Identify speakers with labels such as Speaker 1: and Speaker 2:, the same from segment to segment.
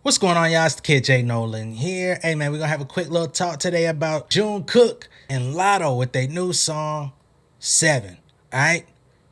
Speaker 1: What's going on, y'all? It's the kid J Nolan here. Hey man, we're gonna have a quick little talk today about Jung Kook and Latto with their new song 7. Alright?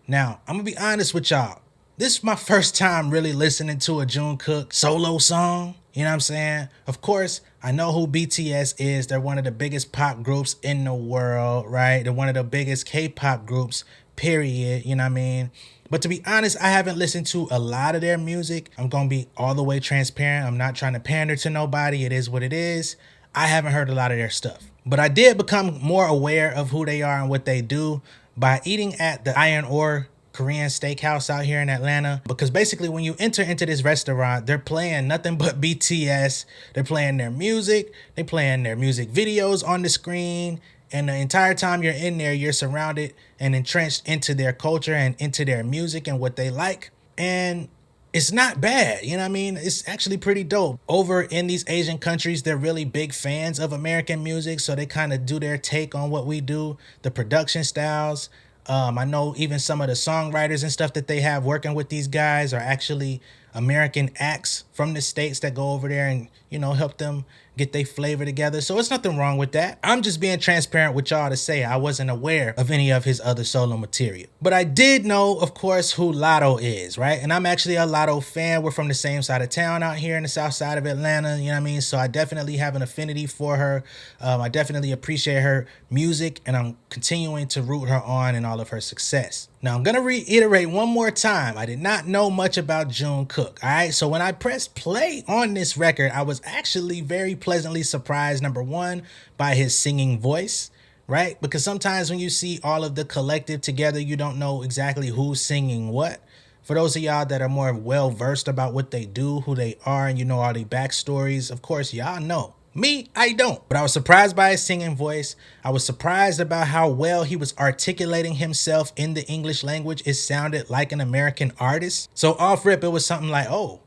Speaker 1: Now, I'm gonna be honest with y'all. This is my first time really listening to a Jung Kook solo song. You know what I'm saying? Of course, I know who BTS is. They're one of the biggest pop groups in the world, right? They're one of the biggest K-pop groups, period. You know what I mean? But to be honest, I haven't listened to a lot of their music. I'm going to be all the way transparent. I'm not trying to pander to nobody. It is what it is. I haven't heard a lot of their stuff. But I did become more aware of who they are and what they do by eating at the Iron Ore Korean steakhouse out here in Atlanta. Because basically when you enter into this restaurant, they're playing nothing but BTS. They're playing their music. They're playing their music videos on the screen. And the entire time you're in there, you're surrounded and entrenched into their culture and into their music and what they like. And it's not bad, you know what I mean? It's actually pretty dope. Over in these Asian countries, they're really big fans of American music, so they kind of do their take on what we do, the production styles. I know even some of the songwriters and stuff that they have working with these guys are actually American acts from the States that go over there and, you know, help them get their flavor together. So it's nothing wrong with that. I'm just being transparent with y'all to say I wasn't aware of any of his other solo material. But I did know, of course, who Latto is, right? And I'm actually a Latto fan. We're from the same side of town out here in the south side of Atlanta, you know what I mean? So I definitely have an affinity for her. I definitely appreciate her music, and I'm continuing to root her on in all of her success. Now, I'm going to reiterate one more time. I did not know much about Jung Kook, all right? So when I pressed play on this record, I was actually very pleasantly surprised, number one, by his singing voice, right? Because sometimes when you see all of the collective together, you don't know exactly who's singing what. For those of y'all that are more well-versed about what they do, who they are, and you know all the backstories, of course, y'all know. Me, I don't. But I was surprised by his singing voice. I was surprised about how well he was articulating himself in the English language. It sounded like an American artist. So off rip, it was something like, oh,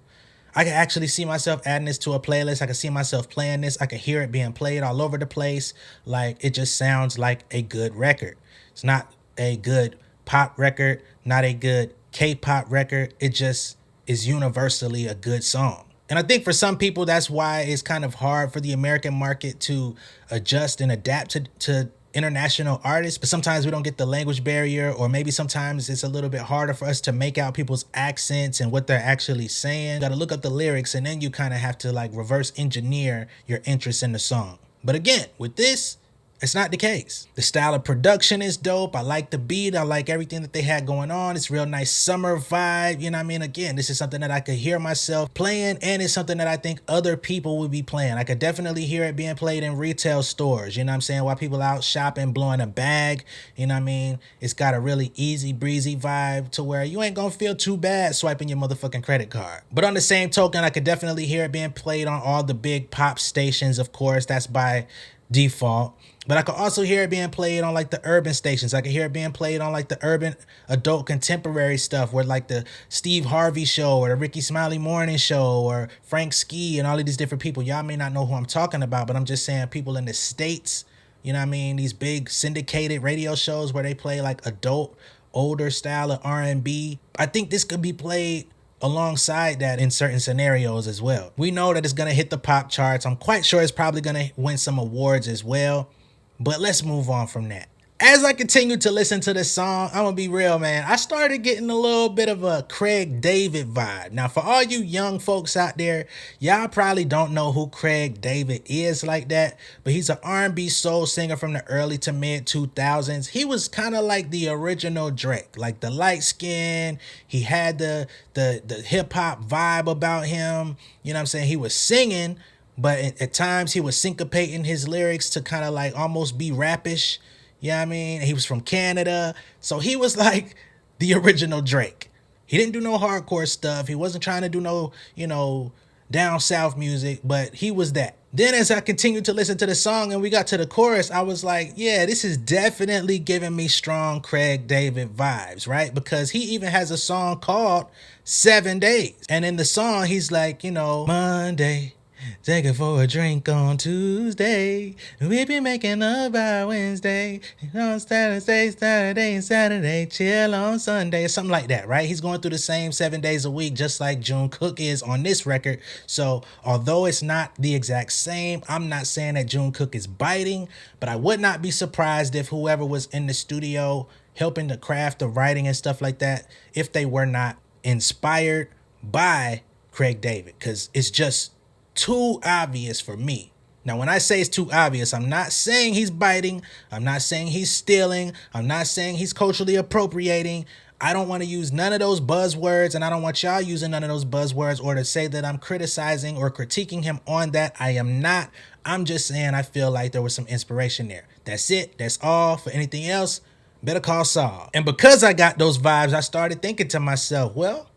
Speaker 1: I can actually see myself adding this to a playlist. I can see myself playing this. I can hear it being played all over the place. Like, it just sounds like a good record. It's not a good pop record, not a good K-pop record. It just is universally a good song. And I think for some people, that's why it's kind of hard for the American market to adjust and adapt to international artists. But sometimes we don't get the language barrier, or maybe sometimes it's a little bit harder for us to make out people's accents and what they're actually saying. You got to look up the lyrics, and then you kind of have to like reverse engineer your interest in the song. But again, with this, it's not the case. The style of production is dope. I like the beat. I like everything that they had going on. It's real nice summer vibe. You know what I mean? Again, this is something that I could hear myself playing, and it's something that I think other people would be playing. I could definitely hear it being played in retail stores. You know what I'm saying? While people out shopping, blowing a bag. You know what I mean? It's got a really easy breezy vibe to where you ain't gonna feel too bad swiping your motherfucking credit card. But on the same token, I could definitely hear it being played on all the big pop stations. Of course, that's by default. But I could also hear it being played on like the urban stations. I could hear it being played on like the urban adult contemporary stuff, where like the Steve Harvey show or the Ricky Smiley Morning show or Frank Ski and all of these different people. Y'all may not know who I'm talking about, but I'm just saying people in the States, you know what I mean? These big syndicated radio shows where they play like adult, older style of R&B. I think this could be played alongside that in certain scenarios as well. We know that it's going to hit the pop charts. I'm quite sure it's probably going to win some awards as well. But let's move on from that. As I continue to listen to this song, I'm gonna be real, man. I started getting a little bit of a Craig David vibe. Now, for all you young folks out there, y'all probably don't know who Craig David is like that, but he's an R&B soul singer from the early to mid 2000s. He was kind of like the original Drake, like the light skin. He had the hip hop vibe about him. You know what I'm saying? He was singing, but at times he was syncopating his lyrics to kind of like almost be rappish. You know what I mean? He was from Canada. So he was like the original Drake. He didn't do no hardcore stuff. He wasn't trying to do no, you know, down south music, but he was that. Then as I continued to listen to the song and we got to the chorus, I was like, yeah, this is definitely giving me strong Craig David vibes, right? Because he even has a song called 7 Days. And in the song, he's like, you know, Monday, Take it for a drink on Tuesday. We be making up by Wednesday. On Saturday, and Saturday. Chill on Sunday. Something like that, right? He's going through the same 7 days a week, just like Jung Kook is on this record. So, although it's not the exact same, I'm not saying that Jung Kook is biting, but I would not be surprised if whoever was in the studio helping to craft the writing and stuff like that, if they were not inspired by Craig David, because it's just too obvious for me. Now, when I say it's too obvious, I'm not saying he's biting. I'm not saying he's stealing. I'm not saying he's culturally appropriating. I don't want to use none of those buzzwords, and I don't want y'all using none of those buzzwords or to say that I'm criticizing or critiquing him on that. I am not. I'm just saying I feel like there was some inspiration there. That's it. That's all. For anything else, better call Saul. And because I got those vibes, I started thinking to myself, well,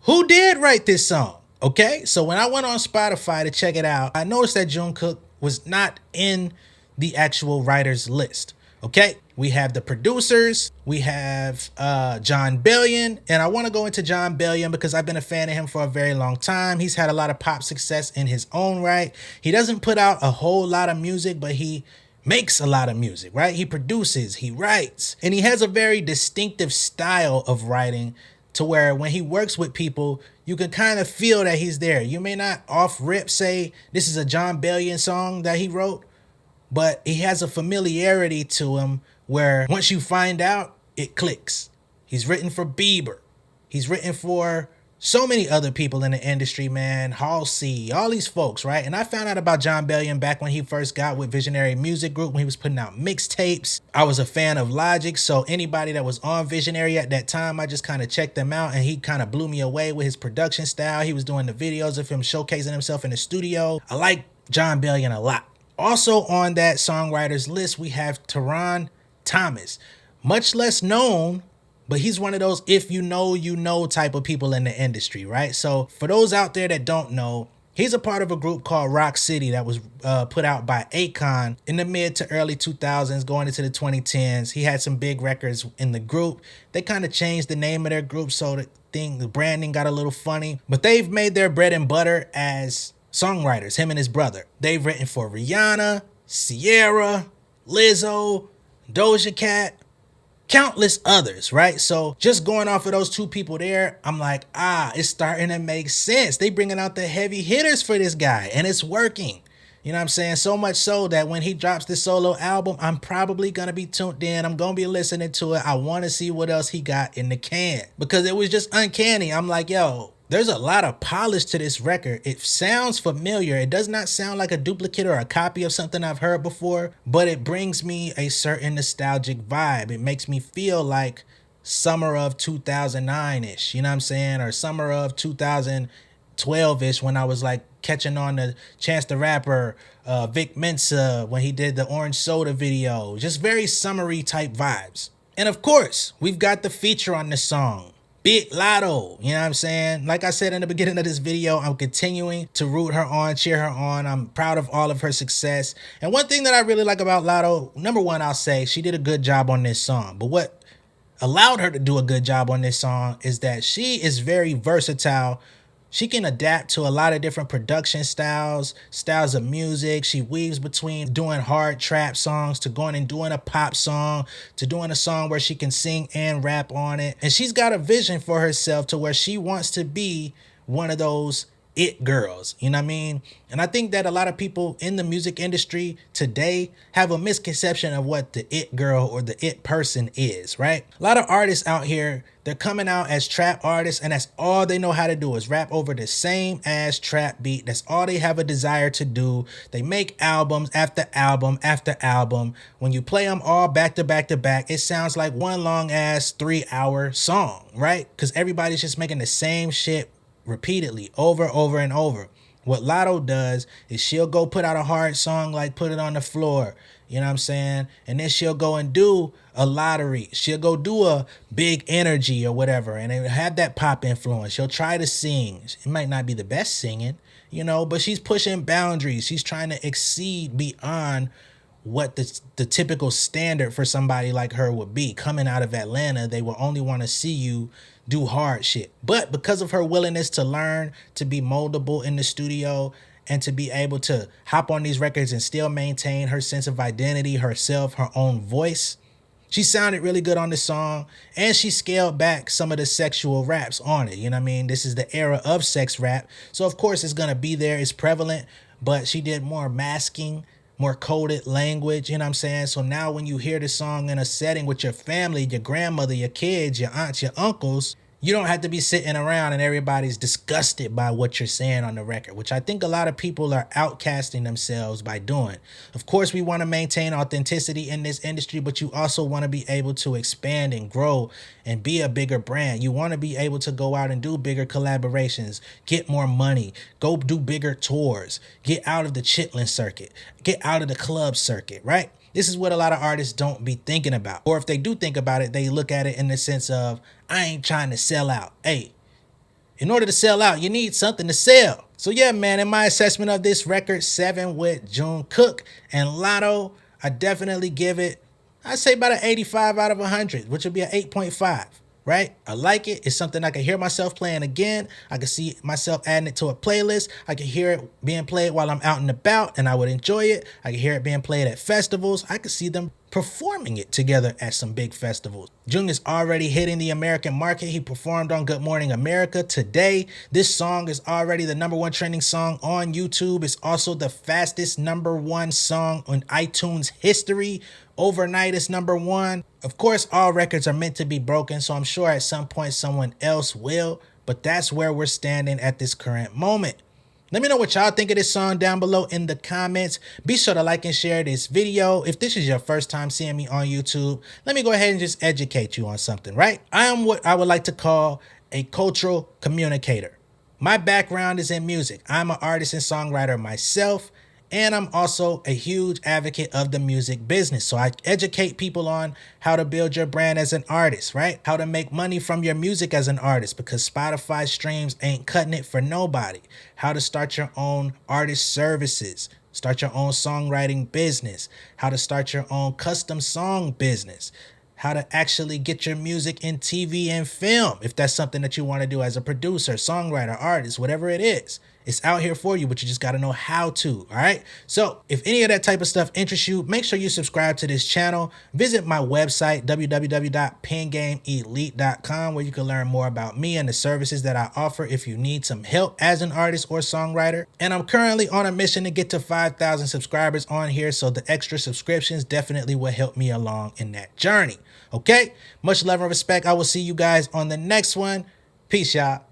Speaker 1: who did write this song? Okay, so when I went on Spotify to check it out, I noticed that Jung Kook was not in the actual writers list. Okay, we have the producers, we have Jon Bellion, and I want to go into Jon Bellion because I've been a fan of him for a very long time. He's had a lot of pop success in his own right. He doesn't put out a whole lot of music, but he makes a lot of music, right? He produces, he writes, and he has a very distinctive style of writing to where when he works with people, you can kind of feel that he's there. You may not off rip say this is a Jon Bellion song that he wrote, but he has a familiarity to him where once you find out, it clicks. He's written for Bieber. He's written for so many other people in the industry, man. Halsey, all these folks, right? And I found out about Jon Bellion back when he first got with Visionary Music Group, when he was putting out mixtapes. I was a fan of Logic, so anybody that was on Visionary at that time, I just kind of checked them out, and he kind of blew me away with his production style. He was doing the videos of him showcasing himself in the studio. I like Jon Bellion a lot. Also on that songwriters list, we have Tehran Thomas. Much less known, but he's one of those if you know type of people in the industry, right? So for those out there that don't know, he's a part of a group called Rock City that was put out by Akon in the mid to early 2000s, going into the 2010s. He had some big records in the group. They kind of changed the name of their group, so the branding got a little funny. But they've made their bread and butter as songwriters, him and his brother. They've written for Rihanna, Sierra, Lizzo, Doja Cat, countless others, right? So just going off of those two people there, I'm like, it's starting to make sense. They bringing out the heavy hitters for this guy, and it's working. You know what I'm saying? So much so that when he drops this solo album, I'm probably going to be tuned in. I'm going to be listening to it. I want to see what else he got in the can because it was just uncanny. I'm like, yo, there's a lot of polish to this record. It sounds familiar. It does not sound like a duplicate or a copy of something I've heard before, but it brings me a certain nostalgic vibe. It makes me feel like summer of 2009-ish, you know what I'm saying? Or summer of 2012-ish when I was like catching on to Chance the Rapper, Vic Mensa, when he did the Orange Soda video. Just very summery type vibes. And of course, we've got the feature on the song. Big Latto, you know what I'm saying? Like I said in the beginning of this video, I'm continuing to root her on, cheer her on. I'm proud of all of her success. And one thing that I really like about Latto, number one, I'll say she did a good job on this song. But what allowed her to do a good job on this song is that she is very versatile. She can adapt to a lot of different production styles of music. She weaves between doing hard trap songs to going and doing a pop song to doing a song where she can sing and rap on it. And she's got a vision for herself to where she wants to be one of those it girls, you know what I mean? And I think that a lot of people in the music industry today have a misconception of what the it girl or the it person is, right? A lot of artists out here, they're coming out as trap artists, and that's all they know how to do is rap over the same ass trap beat. That's all they have a desire to do. They make albums after album after album. When you play them all back to back to back, it sounds like one long ass 3-hour song, right? Because everybody's just making the same shit repeatedly over and over. What Latto does is she'll go put out a hard song like Put It on the Floor, you know what I'm saying? And then she'll go and do a lottery. She'll go do a Big Energy or whatever, and it have that pop influence. She'll try to sing. It might not be the best singing, you know, but she's pushing boundaries. She's trying to exceed beyond what the typical standard for somebody like her would be. Coming out of Atlanta, they will only want to see you do hard shit. But because of her willingness to learn, to be moldable in the studio, and to be able to hop on these records and still maintain her sense of identity, herself, her own voice, she sounded really good on this song, and she scaled back some of the sexual raps on it. You know what I mean? This is the era of sex rap. So of course it's gonna be there, it's prevalent, but she did more masking, more coded language, you know what I'm saying? So now when you hear the song in a setting with your family, your grandmother, your kids, your aunts, your uncles, you don't have to be sitting around and everybody's disgusted by what you're saying on the record, which I think a lot of people are outcasting themselves by doing. Of course, we want to maintain authenticity in this industry, but you also want to be able to expand and grow and be a bigger brand. You want to be able to go out and do bigger collaborations, get more money, go do bigger tours, get out of the chitlin circuit, get out of the club circuit, right? This is what a lot of artists don't be thinking about. Or if they do think about it, they look at it in the sense of, I ain't trying to sell out. Hey, in order to sell out, you need something to sell. So yeah, man, in my assessment of this record, 7 with Jung Kook and Latto, I definitely give it, I'd say about an 85 out of 100, which would be an 8.5. Right? I like it. It's something I can hear myself playing again. I can see myself adding it to a playlist. I can hear it being played while I'm out and about, and I would enjoy it. I can hear it being played at festivals. I could see them performing it together at some big festivals. Jung is already hitting the American market. He performed on Good Morning America today. This song is already the #1 trending song on YouTube. It's also the fastest #1 song on iTunes history. Overnight is #1. Of course, all records are meant to be broken, so I'm sure at some point someone else will, but that's where we're standing at this current moment. Let me know what y'all think of this song down below in the comments. Be sure to like and share this video. If this is your first time seeing me on YouTube, let me go ahead and just educate you on something, right? I am what I would like to call a cultural communicator. My background is in music. I'm an artist and songwriter myself, and I'm also a huge advocate of the music business. So I educate people on how to build your brand as an artist, right? How to make money from your music as an artist, because Spotify streams ain't cutting it for nobody. How to start your own artist services, start your own songwriting business, how to start your own custom song business, how to actually get your music in TV and film, if that's something that you want to do as a producer, songwriter, artist, whatever it is. It's out here for you, but you just got to know how to, all right? So if any of that type of stuff interests you, make sure you subscribe to this channel. Visit my website, www.pengameelite.com, where you can learn more about me and the services that I offer if you need some help as an artist or songwriter. And I'm currently on a mission to get to 5,000 subscribers on here, so the extra subscriptions definitely will help me along in that journey. Okay? Much love and respect. I will see you guys on the next one. Peace, y'all.